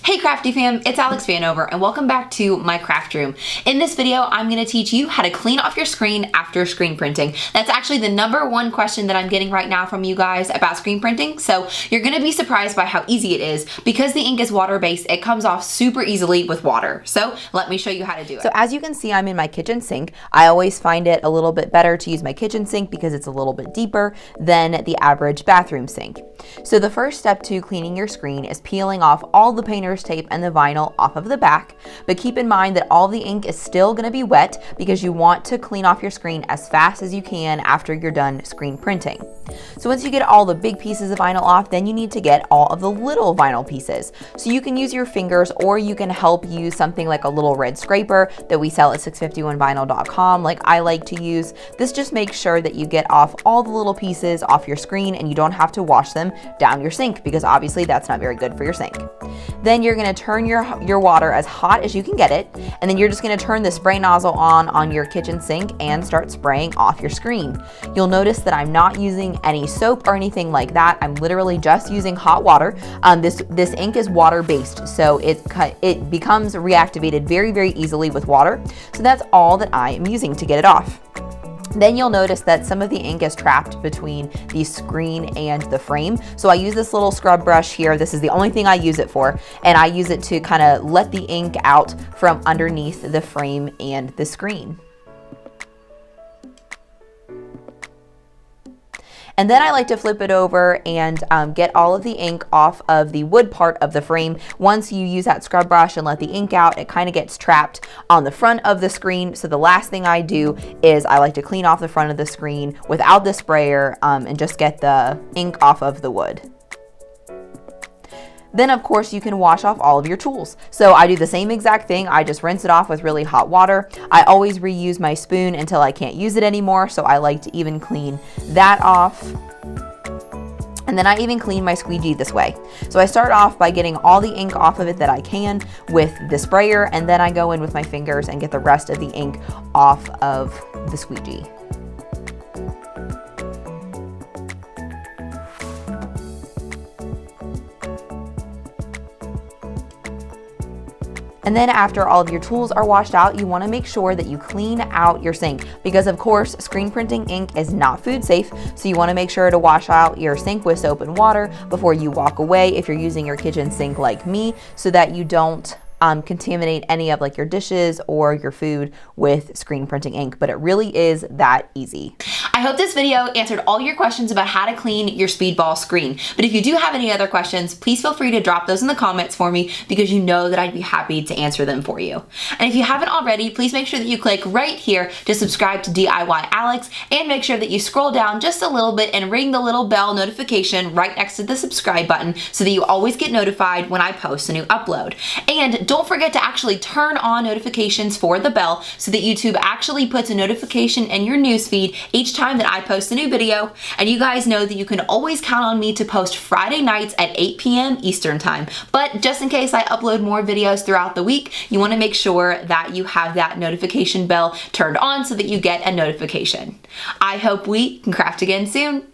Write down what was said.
Hey Crafty fam, it's Alex Vanover and welcome back to my craft room. In this video, I'm gonna teach you how to clean off your screen after screen printing. That's actually the #1 question that I'm getting right now from you guys about screen printing. So you're gonna be surprised by how easy it is. Because the ink is water-based, it comes off super easily with water. So let me show you how to do it. So as you can see, I'm in my kitchen sink. I always find it a little bit better to use my kitchen sink because it's a little bit deeper than the average bathroom sink. So the first step to cleaning your screen is peeling off all the painter's tape and the vinyl off of the back, but keep in mind that all the ink is still going to be wet because you want to clean off your screen as fast as you can after you're done screen printing. So once you get all the big pieces of vinyl off, then you need to get all of the little vinyl pieces. So you can use your fingers or you can help use something like a little red scraper that we sell at 651vinyl.com like I like to use. This just makes sure that you get off all the little pieces off your screen and you don't have to wash them down your sink because obviously that's not very good for your sink. Then you're going to turn your water as hot as you can get it, and then you're just going to turn the spray nozzle on your kitchen sink and start spraying off your screen. You'll notice that I'm not using any soap or anything like that. I'm literally just using hot water. This ink is water based, so it becomes reactivated very easily with water. So that's all that I am using to get it off. Then you'll notice that some of the ink is trapped between the screen and the frame. So I use this little scrub brush here. This is the only thing I use it for. And I use it to kind of let the ink out from underneath the frame and the screen. And then I like to flip it over and get all of the ink off of the wood part of the frame. Once you use that scrub brush and let the ink out, it kind of gets trapped on the front of the screen. So the last thing I do is I like to clean off the front of the screen without the sprayer and just get the ink off of the wood. Then of course you can wash off all of your tools. So I do the same exact thing. I just rinse it off with really hot water. I always reuse my spoon until I can't use it anymore. So I like to even clean that off. And then I even clean my squeegee this way. So I start off by getting all the ink off of it that I can with the sprayer, and then I go in with my fingers and get the rest of the ink off of the squeegee. And then after all of your tools are washed out, you want to make sure that you clean out your sink because of course screen printing ink is not food safe. So you want to make sure to wash out your sink with soap and water before you walk away if you're using your kitchen sink like me, so that you don't contaminate any of like your dishes or your food with screen printing ink. But it really is that easy. I hope this video answered all your questions about how to clean your Speedball screen. But if you do have any other questions, please feel free to drop those in the comments for me because you know that I'd be happy to answer them for you. And if you haven't already, please make sure that you click right here to subscribe to DIY Alex, and make sure that you scroll down just a little bit and ring the little bell notification right next to the subscribe button so that you always get notified when I post a new upload. And don't forget to actually turn on notifications for the bell so that YouTube actually puts a notification in your newsfeed each time that I post a new video. And you guys know that you can always count on me to post Friday nights at 8 p.m. Eastern time. But just in case I upload more videos throughout the week, you want to make sure that you have that notification bell turned on so that you get a notification. I hope we can craft again soon.